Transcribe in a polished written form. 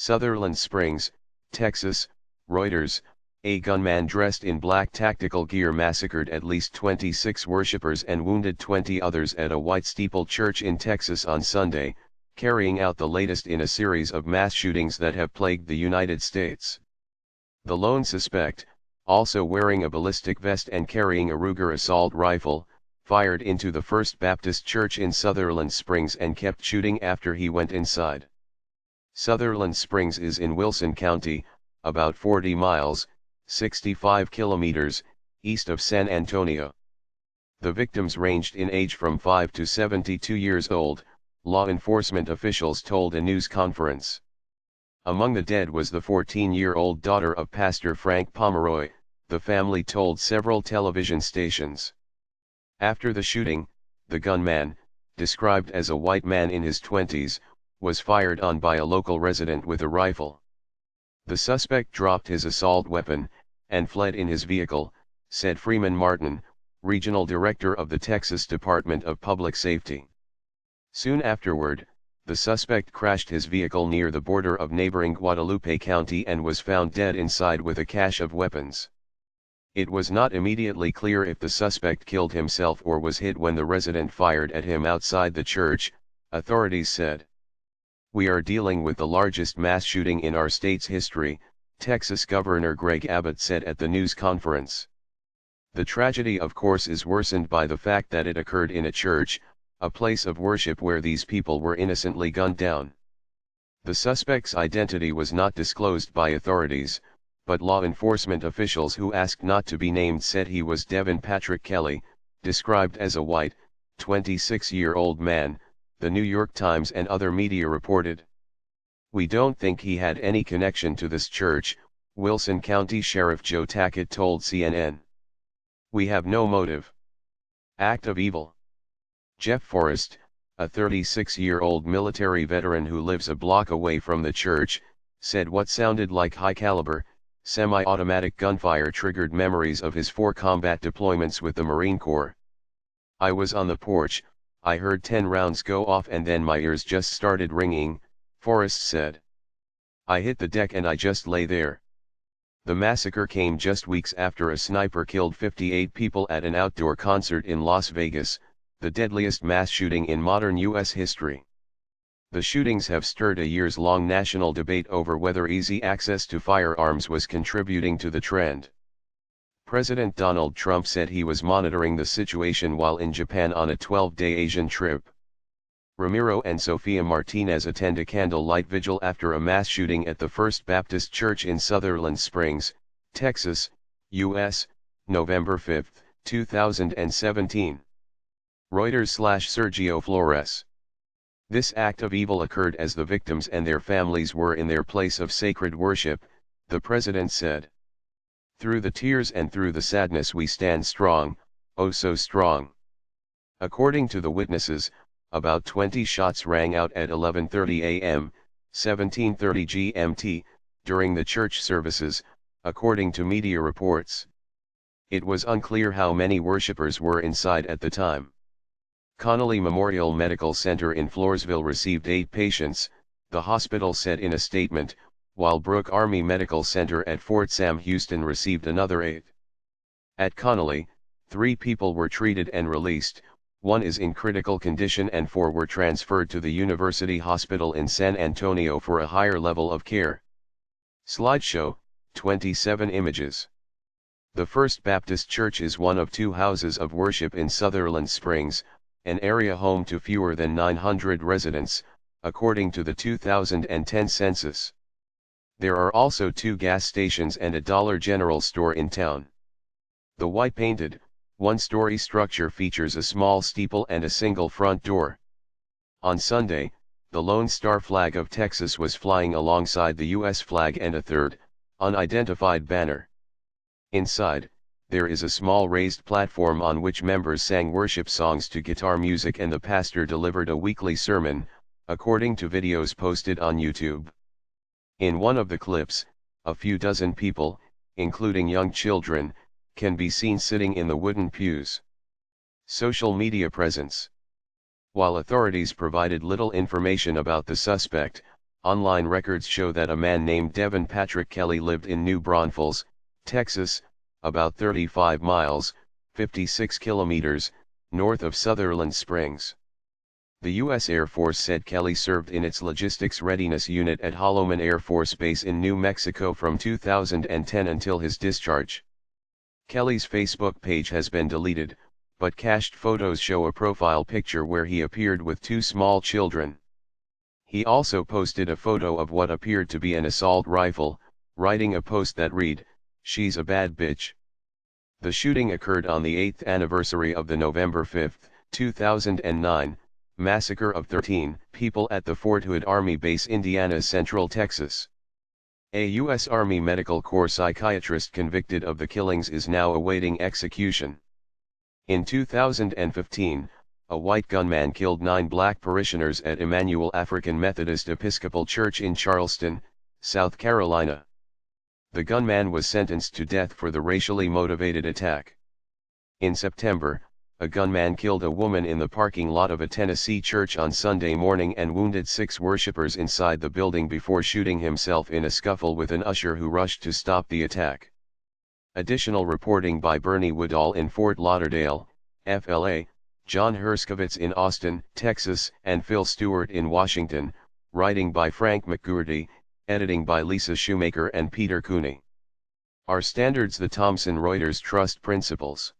Sutherland Springs, Texas, Reuters. A gunman dressed in black tactical gear massacred at least 26 worshippers and wounded 20 others at a white-steepled church in Texas on Sunday, carrying out the latest in a series of mass shootings that have plagued the United States. The lone suspect, also wearing a ballistic vest and carrying a Ruger assault rifle, fired into the First Baptist Church in Sutherland Springs and kept shooting after he went inside. Sutherland Springs is in Wilson County, about 40 miles, 65 kilometers, east of San Antonio. The victims ranged in age from 5 to 72 years old, law enforcement officials told a news conference. Among the dead was the 14-year-old daughter of Pastor Frank Pomeroy, the family told several television stations. After the shooting, the gunman, described as a white man in his 20s, was fired on by a local resident with a rifle. The suspect dropped his assault weapon, and fled in his vehicle, said Freeman Martin, regional director of the Texas Department of Public Safety. Soon afterward, the suspect crashed his vehicle near the border of neighboring Guadalupe County and was found dead inside with a cache of weapons. It was not immediately clear if the suspect killed himself or was hit when the resident fired at him outside the church, authorities said. "We are dealing with the largest mass shooting in our state's history," Texas Governor Greg Abbott said at the news conference. The tragedy, of course, is worsened by the fact that it occurred in a church, a place of worship where these people were innocently gunned down. The suspect's identity was not disclosed by authorities, but law enforcement officials who asked not to be named said he was Devin Patrick Kelly, described as a white, 26-year-old man, the New York Times and other media reported. "We don't think he had any connection to this church," Wilson County Sheriff Joe Tackett told CNN. "We have no motive. Act of evil." Jeff Forrest, a 36-year-old military veteran who lives a block away from the church, said what sounded like high-caliber, semi-automatic gunfire triggered memories of his 4 combat deployments with the Marine Corps. "I was on the porch, I heard 10 rounds go off and then my ears just started ringing," Forrest said. "I hit the deck and I just lay there." The massacre came just weeks after a sniper killed 58 people at an outdoor concert in Las Vegas, the deadliest mass shooting in modern U.S. history. The shootings have stirred a years-long national debate over whether easy access to firearms was contributing to the trend. President Donald Trump said he was monitoring the situation while in Japan on a 12-day Asian trip. Ramiro and Sofia Martinez attend a candlelight vigil after a mass shooting at the First Baptist Church in Sutherland Springs, Texas, U.S., November 5, 2017. Reuters/Sergio Flores. This act of evil occurred as the victims and their families were in their place of sacred worship, the president said. "Through the tears and through the sadness we stand strong, oh so strong." According to the witnesses, about 20 shots rang out at 11:30 a.m., 17:30 GMT, during the church services, according to media reports. It was unclear how many worshippers were inside at the time. Connolly Memorial Medical Center in Floresville received 8 patients, the hospital said in a statement, while Brooke Army Medical Center at Fort Sam Houston received another 8. At Connolly, 3 people were treated and released, 1 is in critical condition and 4 were transferred to the University Hospital in San Antonio for a higher level of care. Slideshow, 27 images. The First Baptist Church is one of 2 houses of worship in Sutherland Springs, an area home to fewer than 900 residents, according to the 2010 census. There are also 2 gas stations and a Dollar General store in town. The white-painted, 1-story structure features a small steeple and a single front door. On Sunday, the Lone Star flag of Texas was flying alongside the U.S. flag and a third, unidentified banner. Inside, there is a small raised platform on which members sang worship songs to guitar music and the pastor delivered a weekly sermon, according to videos posted on YouTube. In one of the clips, a few dozen people, including young children, can be seen sitting in the wooden pews. Social media presence. While authorities provided little information about the suspect, Online records show that a man named Devin Patrick Kelly lived in New Braunfels, Texas, about 35 miles, 56 kilometers, north of Sutherland Springs. The U.S. Air Force said Kelly served in its Logistics Readiness Unit at Holloman Air Force Base in New Mexico from 2010 until his discharge. Kelly's Facebook page has been deleted, but cached photos show a profile picture where he appeared with two small children. He also posted a photo of what appeared to be an assault rifle, writing a post that read, "She's a bad bitch." The shooting occurred on the 8th anniversary of the November 5, 2009, massacre of 13 people at the Fort Hood Army Base, Indiana Central, Texas. A U.S. Army Medical Corps psychiatrist convicted of the killings is now awaiting execution. In 2015, a white gunman killed 9 black parishioners at Emmanuel African Methodist Episcopal Church in Charleston, South Carolina. The gunman was sentenced to death for the racially motivated attack. In September, a gunman killed a woman in the parking lot of a Tennessee church on Sunday morning and wounded 6 worshippers inside the building before shooting himself in a scuffle with an usher who rushed to stop the attack. Additional reporting by Bernie Woodall in Fort Lauderdale, FLA, John Herskovitz in Austin, Texas, and Phil Stewart in Washington, writing by Frank McGourty, editing by Lisa Shoemaker and Peter Cooney. Our standards: the Thomson Reuters Trust Principles.